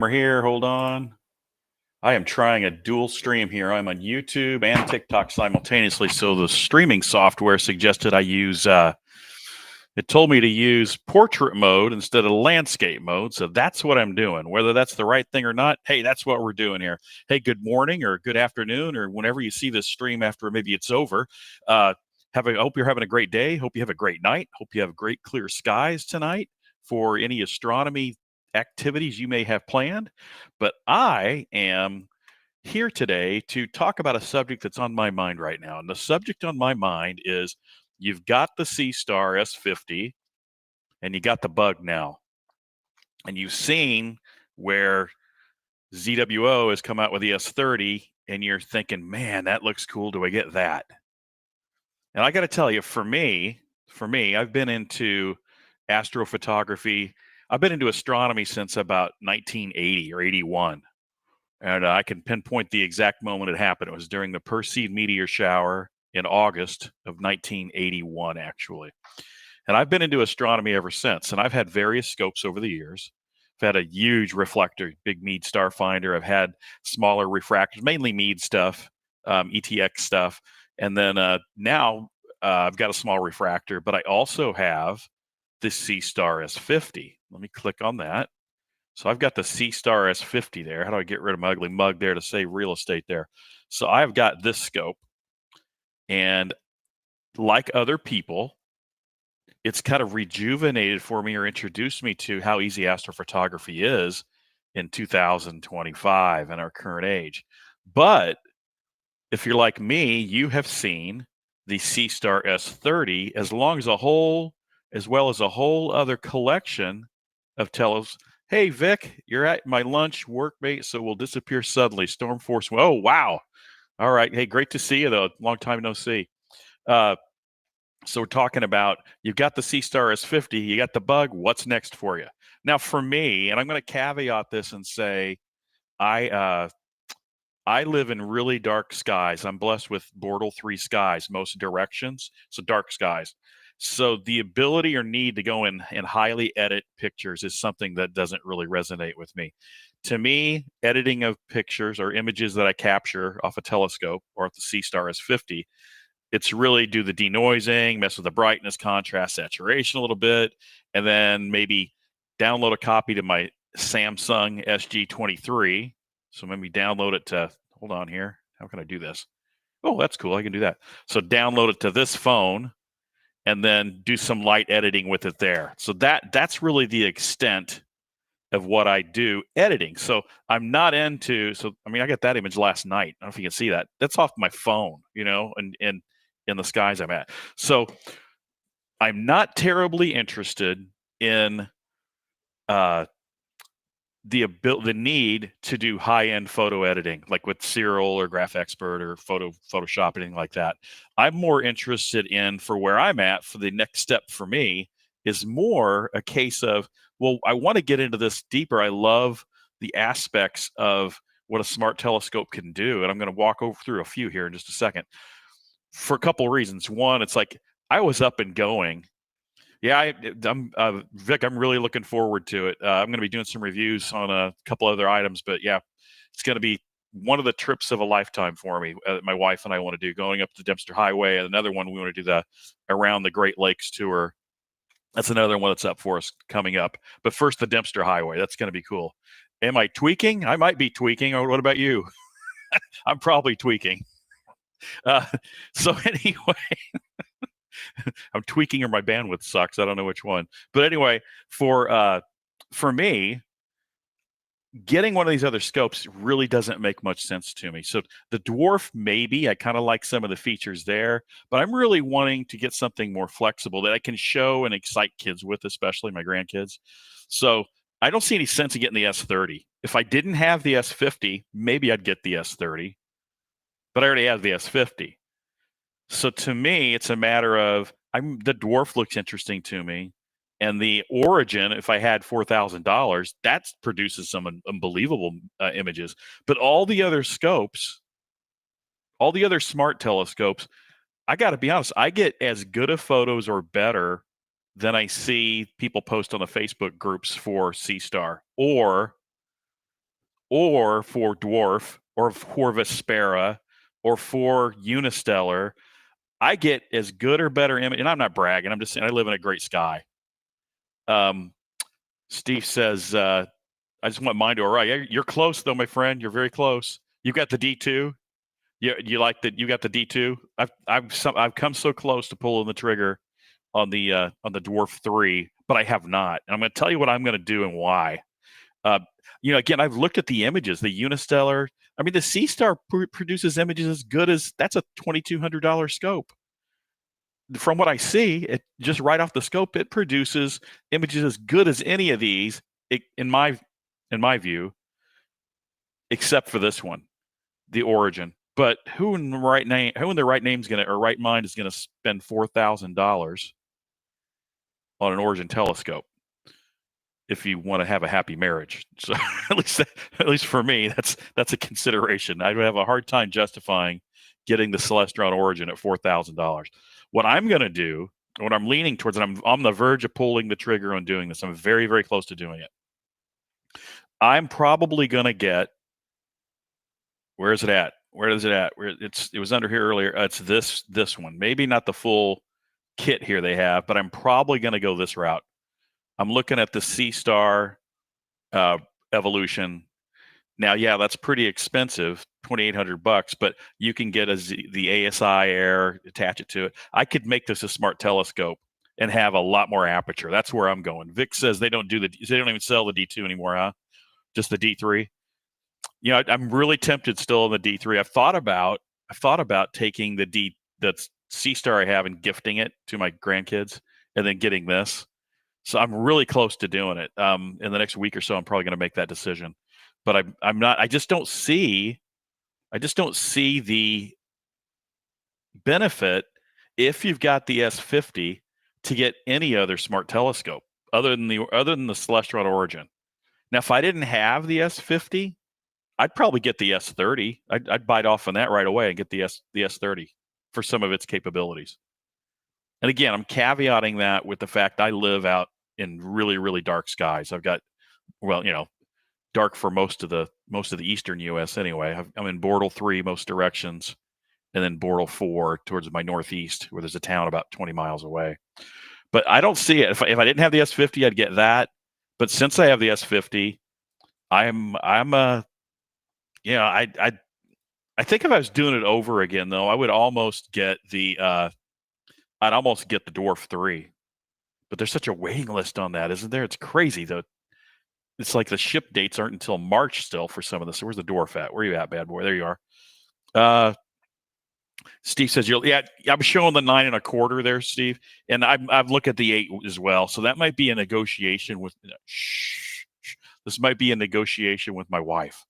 We're here. Hold on. I am trying a dual stream here. I'm on YouTube and TikTok simultaneously. So the streaming software suggested I use, it told me to use portrait mode instead of landscape mode. So that's what I'm doing. Whether that's the right thing or not, hey, that's what we're doing here. Hey, good morning or good afternoon or whenever you see this stream after maybe it's over. Hope you're having a great day. Hope you have a great night. Hope you have great clear skies tonight for any astronomy activities you may have planned. But I am here today to talk about a subject that's on my mind right now. And the subject on my mind is you've got the SeeStar S50 and you got the bug now. And you've seen where ZWO has come out with the S30 and you're thinking, man, that looks cool. Do I get that? And I got to tell you, for me, I've been into astrophotography. I've been into astronomy since about 1980 or 81. And I can pinpoint the exact moment it happened. It was during the Perseid meteor shower in August of 1981, actually. And I've been into astronomy ever since. And I've had various scopes over the years. I've had a huge reflector, big Meade Starfinder. I've had smaller refractors, mainly Meade stuff, ETX stuff. And then now I've got a small refractor, but I also have the SeeStar S50. Let me click on that. So I've got the SeeStar S50 there. How do I get rid of my ugly mug there to save real estate there? So I've got this scope. And like other people, it's kind of rejuvenated for me or introduced me to how easy astrophotography is in 2025 in our current age. But if you're like me, you have seen the SeeStar S30 as well as a whole other collection of telos. Hey, Vic, you're at my lunch, workmate, so we'll disappear suddenly. Storm Force. Oh, wow. All right. Hey, great to see you, though. Long time no see. So we're talking about you've got the SeeStar S50, you got the bug. What's next for you? Now, for me, and I'm going to caveat this and say, I live in really dark skies. I'm blessed with Bortle 3 skies, most directions, so dark skies. So the ability or need to go in and highly edit pictures is something that doesn't really resonate with me. To me, editing of pictures or images that I capture off a telescope or off the SeeStar S50, it's really do the denoising, mess with the brightness, contrast, saturation a little bit, and then maybe download a copy to my Samsung SG23. So maybe download it to, hold on here. How can I do this? Oh, that's cool. I can do that. So download it to this phone and then do some light editing with it there. So that's really the extent of what I do editing. So I'm not into, I got that image last night. I don't know if you can see that. That's off my phone, and in the skies I'm at. So I'm not terribly interested in the need to do high-end photo editing, like with Serial or Graph Expert or Photoshop, anything like that. I'm more interested in, for where I'm at, for the next step for me is more a case of, well, I want to get into this deeper. I love the aspects of what a smart telescope can do, and I'm going to walk through a few here in just a second for a couple of reasons. One, it's like I was up and going. Yeah, I'm Vic. I'm really looking forward to it. I'm going to be doing some reviews on a couple other items, but yeah, it's going to be one of the trips of a lifetime for me. My wife and I want to do, going up the Dempster Highway, and another one we want to do the around the Great Lakes tour. That's another one that's up for us coming up. But first, the Dempster Highway. That's going to be cool. Am I tweaking? I might be tweaking. Or what about you? I'm probably tweaking. So anyway. I'm tweaking or my bandwidth sucks. I don't know which one. But anyway, for me, getting one of these other scopes really doesn't make much sense to me. So the dwarf, maybe I kind of like some of the features there, but I'm really wanting to get something more flexible that I can show and excite kids with, especially my grandkids. So I don't see any sense in getting the S30. If I didn't have the S50, maybe I'd get the S30, but I already have the S50. So to me, it's a matter of the dwarf looks interesting to me, and the Origin. If I had $4,000, that produces some unbelievable images. But all the other scopes, all the other smart telescopes, I got to be honest, I get as good of photos or better than I see people post on the Facebook groups for SeeStar or or for dwarf, or for Vespera, or for unistellar, I get as good or better image. And I'm not bragging. I'm just saying I live in a great sky. Steve says, I just want mine to arrive. You're close though, my friend. You're very close. You got the D2. You like that? You got the D2. I've come so close to pulling the trigger on the Dwarf 3, but I have not. And I'm going to tell you what I'm going to do and why. Again, I've looked at the images, the Unistellar. I mean, the SeeStar produces images as good as that's a $2,200 scope. From what I see, it just right off the scope, it produces images as good as any of these, in my view, except for this one, the Origin. But who in their right mind is gonna spend $4,000 on an Origin telescope if you want to have a happy marriage? So at least for me, that's a consideration. I would have a hard time justifying getting the Celestron Origin at $4,000. What I'm going to do, what I'm leaning towards, and I'm on the verge of pulling the trigger on doing this. I'm very, very close to doing it. I'm probably going to get. Where is it at? It was under here earlier. It's this one. Maybe not the full kit here they have, but I'm probably going to go this route. I'm looking at the SeeStar Evolution. Now, yeah, that's pretty expensive, $2,800, but you can get the ASI Air, attach it to it. I could make this a smart telescope and have a lot more aperture. That's where I'm going. Vic says they don't even sell the D2 anymore, huh? Just the D3. I'm really tempted still on the D3. I've thought about taking the SeeStar I have and gifting it to my grandkids, and then getting this. So I'm really close to doing it. In the next week or so, I'm probably going to make that decision. But I'm not. I just don't see the benefit if you've got the S50 to get any other smart telescope other than the Celestron Origin. Now, if I didn't have the S50, I'd probably get the S30. I'd bite off on that right away and get the S30 for some of its capabilities. And again, I'm caveating that with the fact I live out in really, really dark skies. I've got, dark for most of the eastern U.S. anyway. I'm in Bortle 3 most directions, and then Bortle 4 towards my northeast, where there's a town about 20 miles away. But I don't see it. If I didn't have the S50, I'd get that. But since I have the S50, I think if I was doing it over again, though, I would almost get the Dwarf 3. But there's such a waiting list on that, isn't there? It's crazy, though. It's like the ship dates aren't until March still for some of this. So where's the Dwarf at? Where are you at, bad boy? There you are. Steve says I'm showing the 9 1/4 there, Steve, and I've looked at the 8 as well. So that might be a negotiation with. This might be a negotiation with my wife.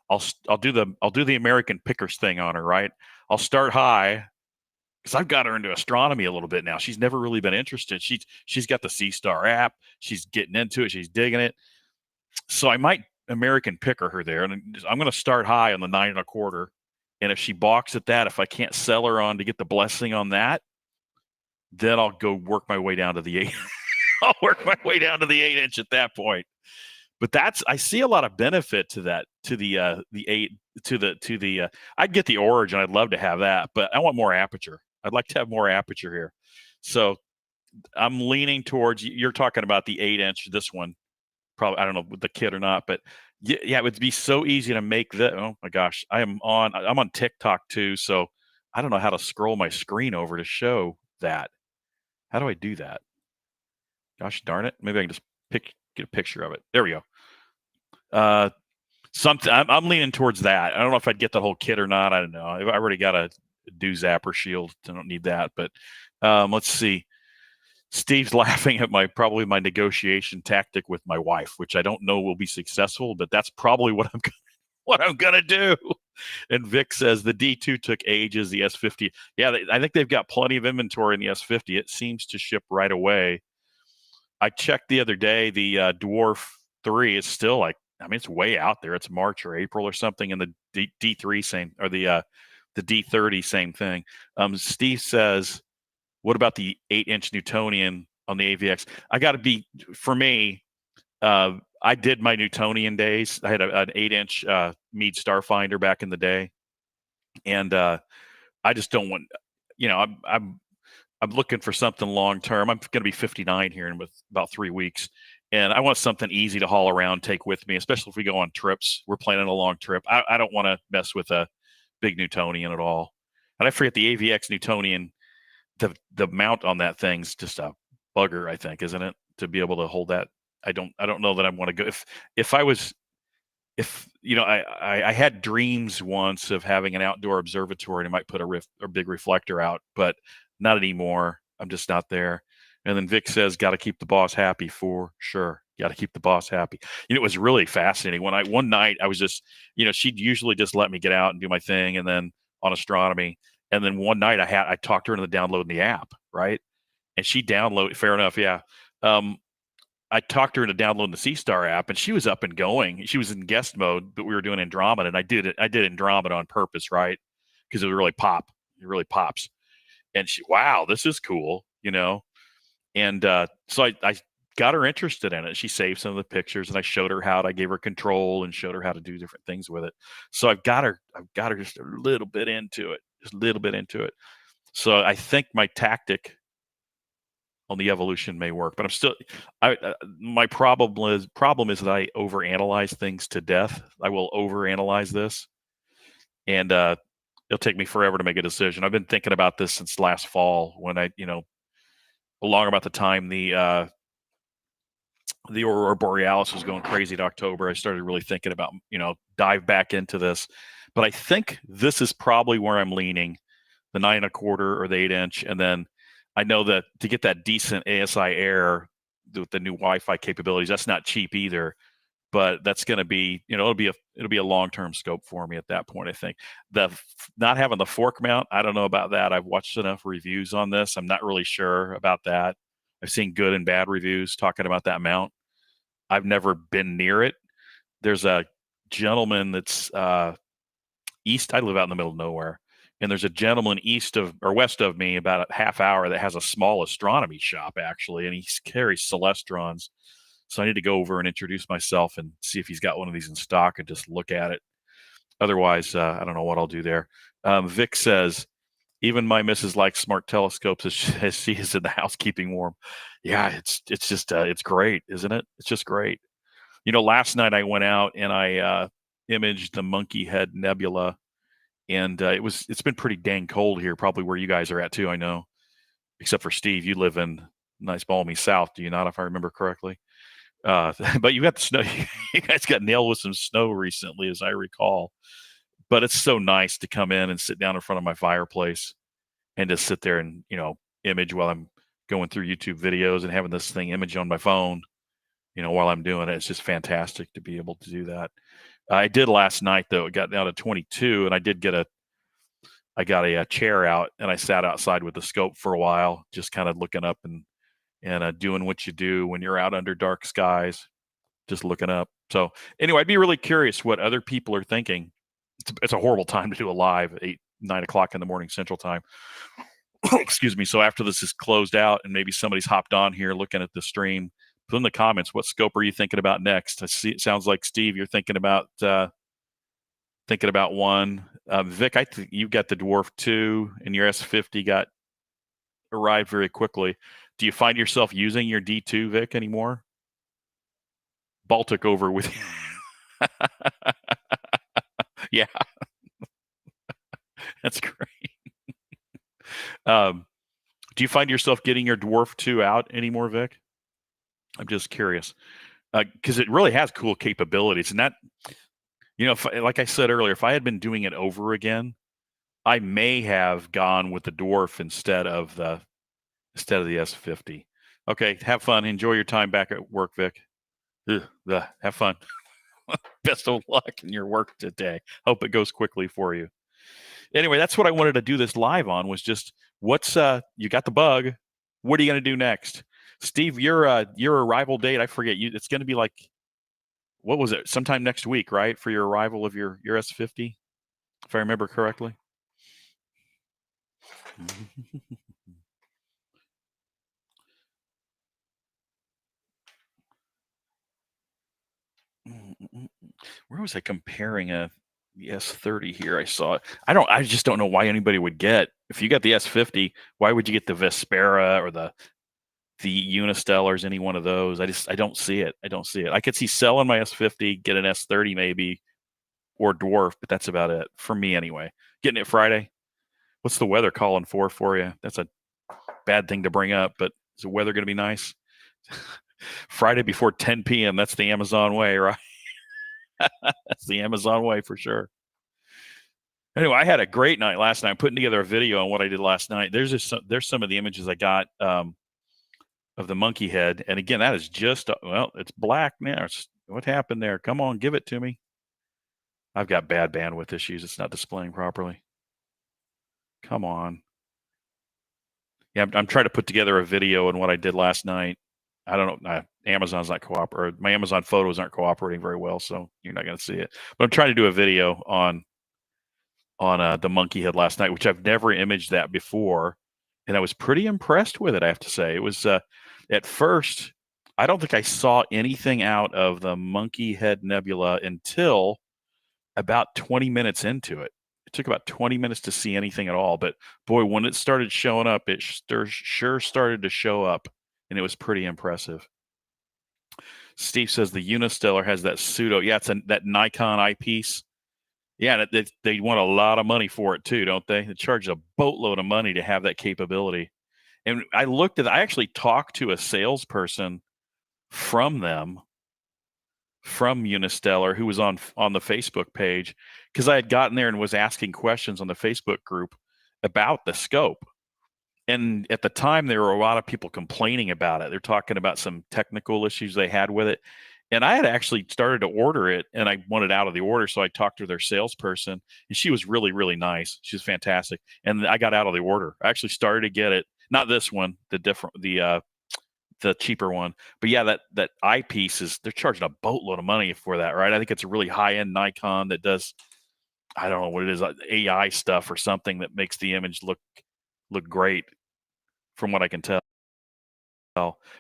I'll do the American Pickers thing on her, right? I'll start high because I've got her into astronomy a little bit now. She's never really been interested. She's got the SeeStar app. She's getting into it. She's digging it. So I might American Picker her there, and I'm going to start high on the 9 1/4. And if she balks at that, if I can't sell her on to get the blessing on that, then I'll go work my way down to the 8. I'll work my way down to the 8-inch at that point. But I see a lot of benefit to that, to the 8, I'd get the Origin. I'd love to have that, but I want more aperture. I'd like to have more aperture here. So I'm leaning towards, you're talking about the 8-inch, this one, probably, I don't know with the kit or not, but yeah, it would be so easy to make that. Oh my gosh, I'm on TikTok too, so I don't know how to scroll my screen over to show that. How do I do that? Gosh darn it! Maybe I can just get a picture of it. There we go. Something I'm leaning towards that. I don't know if I'd get the whole kit or not. I don't know. I already got a do zapper shield. I don't need that. But let's see. Steve's laughing at probably my negotiation tactic with my wife, which I don't know will be successful, but that's probably what I'm gonna do. And Vic says the D2 took ages. The S50, yeah, I think they've got plenty of inventory in the S50. It seems to ship right away. I checked the other day. The Dwarf 3 is still it's way out there. It's March or April or something. And the D3 same, or the D30 same thing. Steve says, what about the 8-inch Newtonian on the AVX? For me, I did my Newtonian days. I had an 8-inch Meade Starfinder back in the day, and I just don't want. I'm looking for something long term. I'm going to be 59 here in about 3 weeks, and I want something easy to haul around, take with me, especially if we go on trips. We're planning a long trip. I don't want to mess with a big Newtonian at all. And I forget the AVX Newtonian. The mount on that thing's just a bugger, I think, isn't it? To be able to hold that. I don't know that I want to go. If I was if I had dreams once of having an outdoor observatory and I might put a big reflector out, but not anymore. I'm just not there. And then Vic says, got to keep the boss happy for sure. Got to keep the boss happy. It was really fascinating when one night I was just, she'd usually just let me get out and do my thing, and then on astronomy. And then one night I talked her into downloading the app, right? And she downloaded. Fair enough, yeah. I talked her into downloading the SeeStar app, and she was up and going. She was in guest mode, but we were doing Andromeda, and I did Andromeda on purpose, right? Because it really pops. And wow, this is cool, And so I got her interested in it. She saved some of the pictures, and I showed her how. I gave her control and showed her how to do different things with it. So I've got her just a little bit into it. So I think my tactic on the evolution may work, but I'm still. My problem is that I overanalyze things to death. I will overanalyze this, and it'll take me forever to make a decision. I've been thinking about this since last fall when along about the time the aurora borealis was going crazy in October. I started really thinking about dive back into this, but I think this is probably where I'm leaning: the 9.25 or the 8-inch, and then I know that to get that decent ASI air with the new Wi-Fi capabilities, that's not cheap either. But that's going to be, it'll be a long-term scope for me at that point. I think not having the fork mount, I don't know about that. I've watched enough reviews on this. I'm not really sure about that. I've seen good and bad reviews talking about that mount. I've never been near it. There's a gentleman that's east. I live out in the middle of nowhere, and there's a gentleman east of or west of me, about a half hour, that has a small astronomy shop actually, and he carries Celestrons. So I need to go over and introduce myself and see if he's got one of these in stock and just look at it. Otherwise, I don't know what I'll do there. Vic says, even my missus likes smart telescopes as she is in the house keeping warm. Yeah, it's just it's great, isn't it? It's just great. Last night I went out and I imaged the Monkey Head Nebula, and it's been pretty dang cold here, probably where you guys are at too. I know, except for Steve, you live in nice balmy south, do you not? If I remember correctly. But you got the snow. You guys got nailed with some snow recently, as I recall. But it's so nice to come in and sit down in front of my fireplace and just sit there and image while I'm going through YouTube videos and having this thing image on my phone. While I'm doing it, it's just fantastic to be able to do that. I did last night though. It got down to 22, and I got a chair out, and I sat outside with the scope for a while, just kind of looking up and doing what you do when you're out under dark skies, just looking up. So anyway, I'd be really curious what other people are thinking. It's a horrible time to do a live at 9 o'clock in the morning Central Time. Excuse me. So after this is closed out and maybe somebody's hopped on here looking at the stream, put in the comments, what scope are you thinking about next? I see it sounds like, Steve, you're thinking about one. Vic, I think you got the Dwarf 2, and your S50 arrived very quickly. Do you find yourself using your D2, Vic, anymore? Baltic over with you. Yeah, that's great. Do you find yourself getting your Dwarf 2 out anymore, Vic? I'm just curious, because it really has cool capabilities, and that, like I said earlier, if I had been doing it over again, I may have gone with the Dwarf instead of the S50. Okay, have fun. Enjoy your time back at work, Vic. Have fun. Best of luck in your work today. Hope it goes quickly for you. Anyway, that's what I wanted to do this live on, was just what's you got the bug. What are you going to do next? Steve, your arrival date, I forget. It's going to be like, what was it? Sometime next week, right? For your arrival of your S50, if I remember correctly. Where was I comparing the S30 here? I saw it. I just don't know why anybody would get, if you got the S50, why would you get the Vespera or the Unistellars, any one of those? I don't see it. I don't see it. I could see selling my S50, get an S30 maybe, or Dwarf, but that's about it for me anyway. Getting it Friday. What's the weather calling for you? That's a bad thing to bring up, but is the weather going to be nice? Friday before 10 p.m. That's the Amazon way, right? That's the Amazon way for sure. Anyway, I had a great night last night. I'm putting together a video on what I did last night. There's some of the images I got of the monkey head, and again, that is just well, it's black now. What happened there? Come on, give it to me. I've got bad bandwidth issues. It's not displaying properly. Come on. Yeah, I'm trying to put together a video on what I did last night. I don't know. Amazon's not cooperating. My Amazon photos aren't cooperating very well, so you're not going to see it. But I'm trying to do a video on the monkey head last night, which I've never imaged that before, and I was pretty impressed with it. I have to say, it was at first, I don't think I saw anything out of the monkey head nebula until about 20 minutes into it. It took about 20 minutes to see anything at all, but boy, when it started showing up, it sure started to show up, and it was pretty impressive. Steve says the Unistellar has that pseudo. Yeah, it's that Nikon eyepiece. Yeah, they want a lot of money for it too, don't they? They charge a boatload of money to have that capability. And I actually talked to a salesperson from them, from Unistellar, who was on the Facebook page, because I had gotten there and was asking questions on the Facebook group about the scope. And at the time, there were a lot of people complaining about it. They're talking about some technical issues they had with it. And I had actually started to order it, and I wanted out of the order. So I talked to their salesperson, and she was really, really nice. She was fantastic. And I got out of the order. I actually started to get it. Not this one, the cheaper one. But yeah, that eyepiece they're charging a boatload of money for that, right? I think it's a really high-end Nikon that does, I don't know what it is, AI stuff or something that makes the image look great, from what I can tell.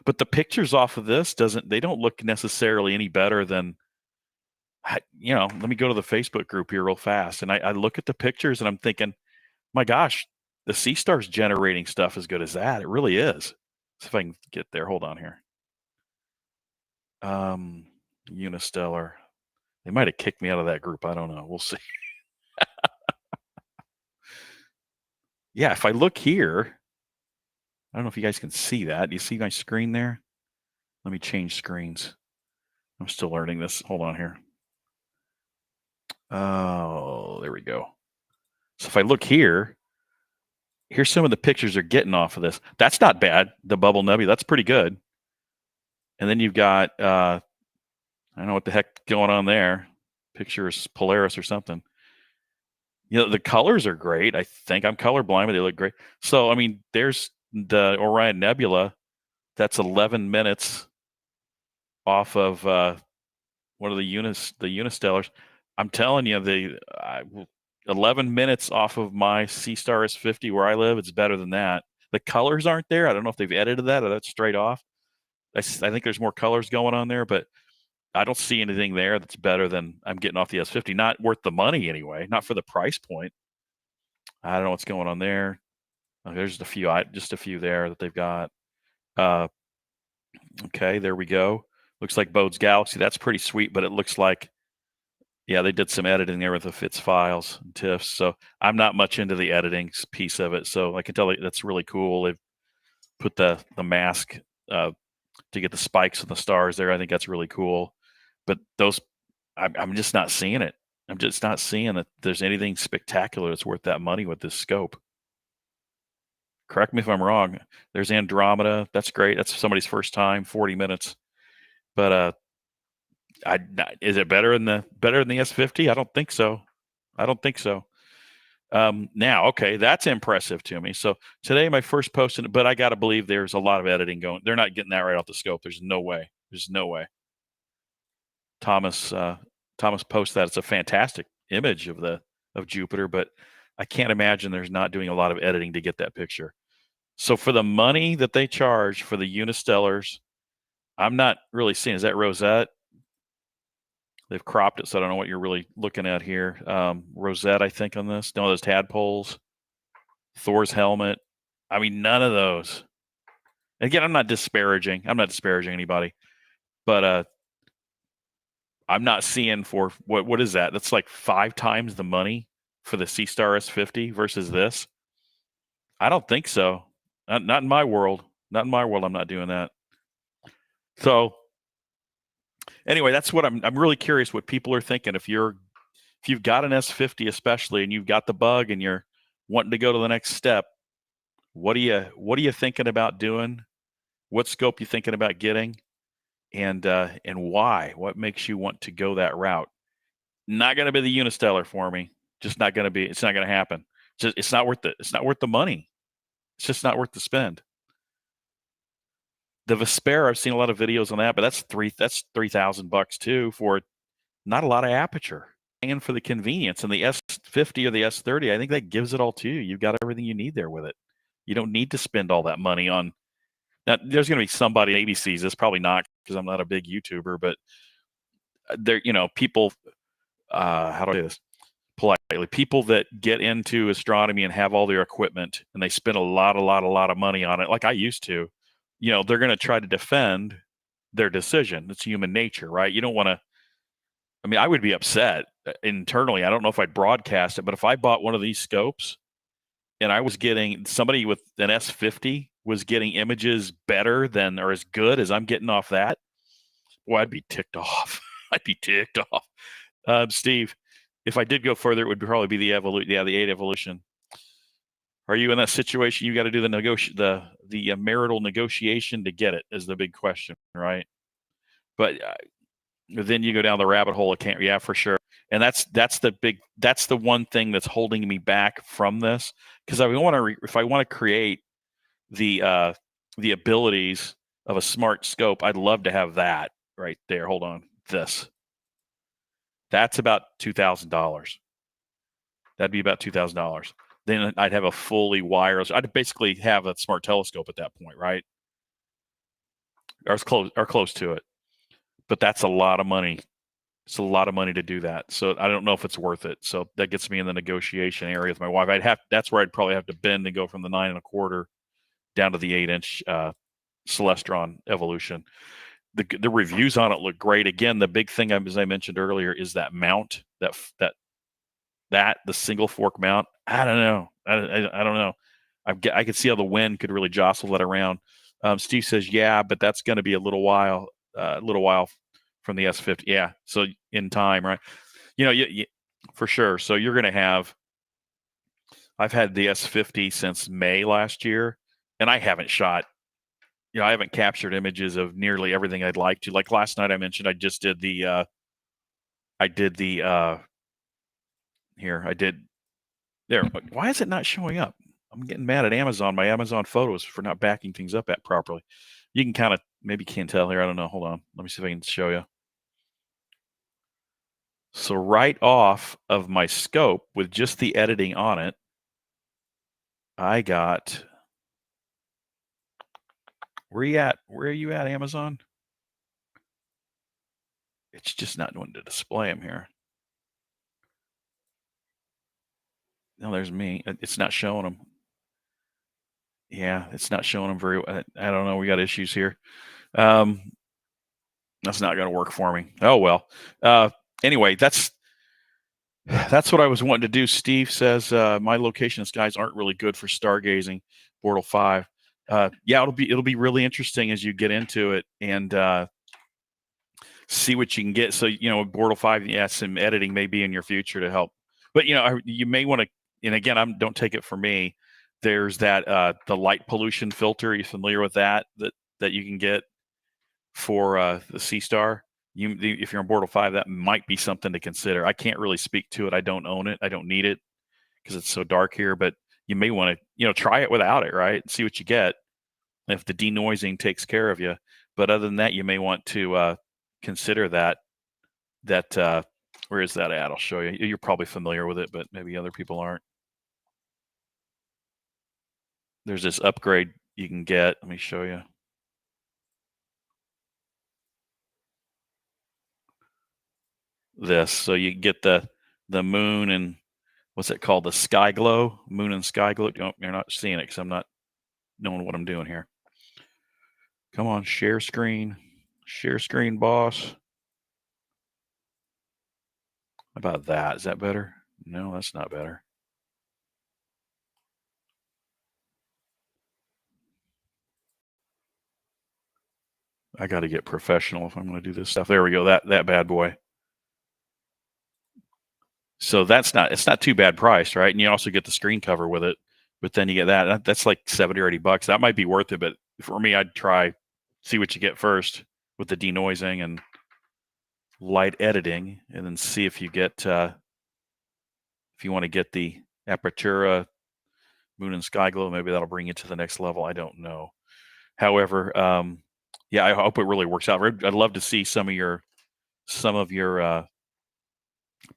But the pictures off of this they don't look necessarily any better than, let me go to the Facebook group here real fast. And I look at the pictures and I'm thinking, my gosh, the SeeStar's generating stuff as good as that. It really is. See if I can get there. Hold on here. Unistellar. They might have kicked me out of that group. I don't know. We'll see. Yeah, if I look here, I don't know if you guys can see that. Do you see my screen there? Let me change screens. I'm still learning this. Hold on here. Oh, there we go. So if I look here, here's some of the pictures they're getting off of this. That's not bad. The bubble nebula, that's pretty good. And then you've got, I don't know what the heck going on there. Picture is Polaris or something. The colors are great. I think I'm colorblind, but they look great. So, I mean, there's the Orion Nebula. That's 11 minutes off of one of the Unistellars. I'm telling you, 11 minutes off of my SeeStar S50 where I live, it's better than that. The colors aren't there. I don't know if they've edited that or that's straight off. I think there's more colors going on there, but I don't see anything there that's better than I'm getting off the S50. Not worth the money anyway, not for the price point. I don't know what's going on there. There's just a few there that they've got. Okay, there we go. Looks like Bode's Galaxy. That's pretty sweet, but it looks like, yeah, they did some editing there with the FITS files and TIFFs. So I'm not much into the editing piece of it. So I can tell that's really cool. They've put the mask to get the spikes and the stars there. I think that's really cool. But I'm just not seeing it. I'm just not seeing that there's anything spectacular that's worth that money with this scope. Correct me if I'm wrong. There's Andromeda. That's great. That's somebody's first time, 40 minutes. But is it better than the S50? I don't think so. Now, okay, that's impressive to me. So today, my first post, but I got to believe there's a lot of editing going. They're not getting that right off the scope. There's no way. Thomas posts that. It's a fantastic image of Jupiter, but I can't imagine there's not doing a lot of editing to get that picture. So for the money that they charge for the Unistellars, I'm not really seeing. Is that Rosette? They've cropped it, so I don't know what you're really looking at here. Rosette, I think, on this. No, those tadpoles. Thor's helmet. I mean, none of those. Again, I'm not disparaging. I'm not disparaging anybody, but I'm not seeing for what is that? That's like 5 times the money for the SeeStar S50 versus this. I don't think so. Not in my world. Not in my world. I'm not doing that. So anyway, that's what I'm really curious what people are thinking. If you've got an S50 especially, and you've got the bug, and you're wanting to go to the next step, what are you thinking about doing? What scope you thinking about getting, and why? What makes you want to go that route? Not going to be the Unistellar for me. Just not going to be. It's not going to happen. It's not worth it. It's not worth the money. It's just not worth the spend. The Vespera, I've seen a lot of videos on that, but that's $3,000 too for not a lot of aperture and for the convenience. And the S50 or the S30, I think that gives it all to you. You've got everything you need there with it. You don't need to spend all that money on. Now, there's going to be somebody maybe sees this, probably not, because I'm not a big YouTuber, but there, people. How do I say this politely? People that get into astronomy and have all their equipment, and they spend a lot of money on it, like I used to. They're going to try to defend their decision. It's human nature, right? You don't want to. I mean, I would be upset internally. I don't know if I'd broadcast it, but if I bought one of these scopes and I was getting somebody with an S50 was getting images better than or as good as I'm getting off that, well, I'd be ticked off. I'd be ticked off. Steve, if I did go further, it would probably be the 8 evolution. Are you in that situation? You got to do the marital negotiation to get it is the big question, right? But then you go down the rabbit hole. It can't. Yeah, for sure. And that's the one thing that's holding me back from this, because if I want to create the abilities of a smart scope, I'd love to have that right there. Hold on, that's about $2,000. That'd be about $2,000. Then I'd have a fully wireless. I'd basically have a smart telescope at that point, right? Or close to it. But that's a lot of money. It's a lot of money to do that. So I don't know if it's worth it. So that gets me in the negotiation area with my wife. That's where I'd probably have to bend and go from the 9.25 down to the 8-inch Celestron Evolution. The reviews on it look great. Again, the big thing, as I mentioned earlier, is that mount, the single fork mount. I don't know. I don't know. I could see how the wind could really jostle that around. Steve says, yeah, but that's going to be a little while from the S50. Yeah. So in time, right? For sure. So you're going to have, I've had the S50 since May last year, and I haven't shot, I haven't captured images of nearly everything I'd like to. Like last night I mentioned, I just did there. Why is it not showing up? I'm getting mad at Amazon, my Amazon photos, for not backing things up properly. You can kind of, maybe can't tell here. I don't know. Hold on. Let me see if I can show you. So right off of my scope with just the editing on it, I got, where are you at, Amazon? It's just not wanting to display them here. No, there's me. It's not showing them. Yeah, it's not showing them very well. I don't know. We got issues here. That's not going to work for me. Oh, well. Anyway, that's what I was wanting to do. Steve says my location skies aren't really good for stargazing. Bortle 5. Yeah, it'll be really interesting as you get into it and see what you can get. So Bortle 5, yeah, some editing may be in your future to help. But you may want to. And again, don't take it from me. There's that the light pollution filter. Are you familiar with that you can get for the SeeStar? If you're on Bortle 5, that might be something to consider. I can't really speak to it. I don't own it. I don't need it because it's so dark here. But you may want to try it without it, right? And see what you get. If the denoising takes care of you. But other than that, you may want to consider that. Where is that at? I'll show you. You're probably familiar with it, but maybe other people aren't. There's this upgrade you can get. Let me show you. this. So you get the moon and what's it called? The sky glow, moon and sky glow. Oh, you're not seeing it because I'm not knowing what I'm doing here. Come on, share screen, boss. How about that? Is that better? No, that's not better. I got to get professional if I'm going to do this stuff. There we go. That bad boy. So it's not too bad priced, right? And you also get the screen cover with it. But then you get that's like $70 or $80. That might be worth it, but for me, I'd see what you get first with the denoising and light editing, and then see if you get if you want to get the Apertura moon and sky glow. Maybe that'll bring you to the next level. I don't know. However, yeah, I hope it really works out. I'd love to see some of your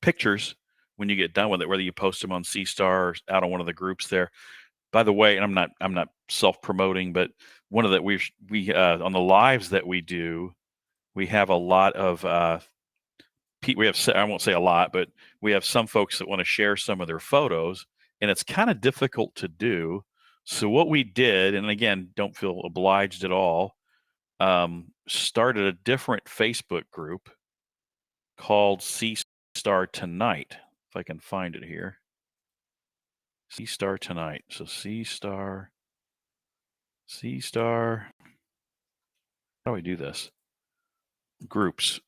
pictures when you get done with it, whether you post them on SeeStar or out on one of the groups there. By the way, and I'm not self-promoting, but one of the we on the lives that we do, we have a lot of we have, I won't say a lot, but we have some folks that want to share some of their photos, and it's kind of difficult to do. So what we did, and again, don't feel obliged at all, started a different Facebook group called SeeStar Tonight. If I can find it here. SeeStar Tonight. So SeeStar. How do I do this? Groups.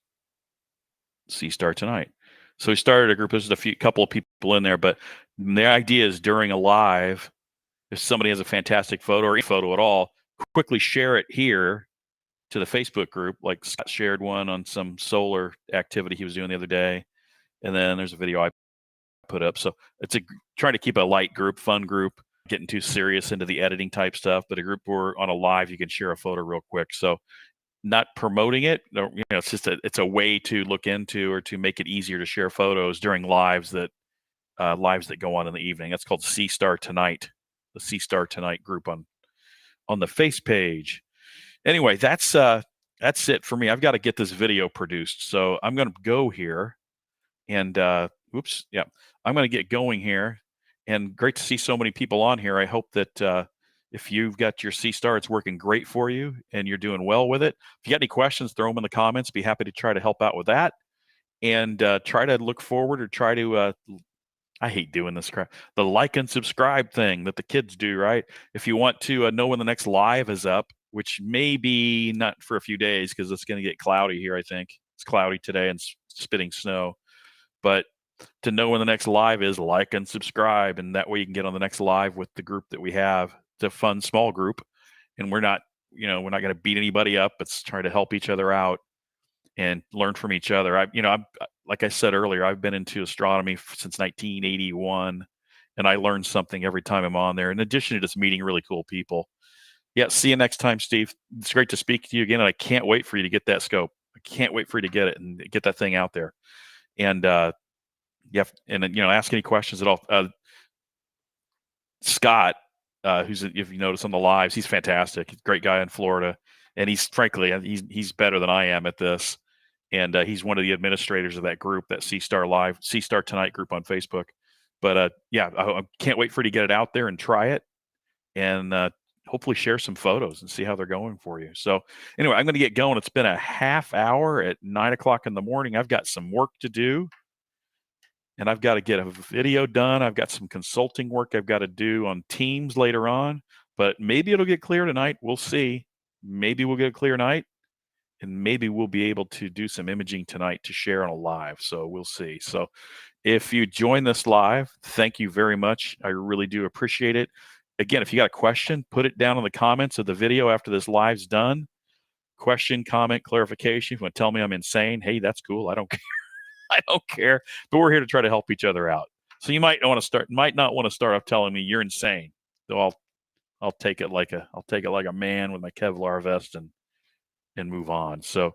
SeeStar Tonight. So we started a group. There's a couple of people in there, but the idea is during a live, if somebody has a fantastic photo or any photo at all, quickly share it here to the Facebook group. Like Scott shared one on some solar activity he was doing the other day, and then there's a video I put up. So it's trying to keep a light group, fun group, getting too serious into the editing type stuff, but a group where on a live you can share a photo real quick. So not promoting it, it's just it's a way to look into or to make it easier to share photos during lives that go on in the evening. That's called SeeStar Tonight, the SeeStar Tonight group on the face page. Anyway, that's it for me. I've got to get this video produced, so I'm going to go here and oops, yeah, I'm going to get going here. And great to see so many people on here. I hope that if you've got your SeeStar, it's working great for you and you're doing well with it. If you got any questions, throw them in the comments. Be happy to try to help out with that, and try to look forward or try to I hate doing this crap. The like and subscribe thing that the kids do, right? If you want to know when the next live is up, which may be not for a few days because it's going to get cloudy here, I think. It's cloudy today and spitting snow. But to know when the next live is, like and subscribe, and that way you can get on the next live with the group that we have. It's a fun, small group, and we're not going to beat anybody up. It's trying to help each other out and learn from each other. I'm like I said earlier, I've been into astronomy since 1981, and I learn something every time I'm on there. In addition to just meeting really cool people. Yeah, see you next time, Steve. It's great to speak to you again, and I can't wait for you to get that scope. I can't wait for you to get it and get that thing out there. And yeah, and ask any questions at all. Scott, who's, if you notice on the lives, he's fantastic. He's a great guy in Florida, and he's better than I am at this. And he's one of the administrators of that group, that SeeStar Tonight group on Facebook. But yeah, I can't wait for you to get it out there and try it, and hopefully share some photos and see how they're going for you. So anyway, I'm going to get going. It's been a half hour at 9 o'clock in the morning. I've got some work to do, and I've got to get a video done. I've got some consulting work I've got to do on Teams later on, but maybe it'll get clear tonight. We'll see. Maybe we'll get a clear night, and maybe we'll be able to do some imaging tonight to share on a live. So we'll see. So if you join this live, thank you very much. I really do appreciate it. Again, if you got a question, put it down in the comments of the video after this live's done. Question, comment, clarification. If you want to tell me I'm insane, hey, that's cool. I don't care. I don't care. But we're here to try to help each other out. So you might not want to start off telling me you're insane. So I'll take it like a man with my Kevlar vest and move on. So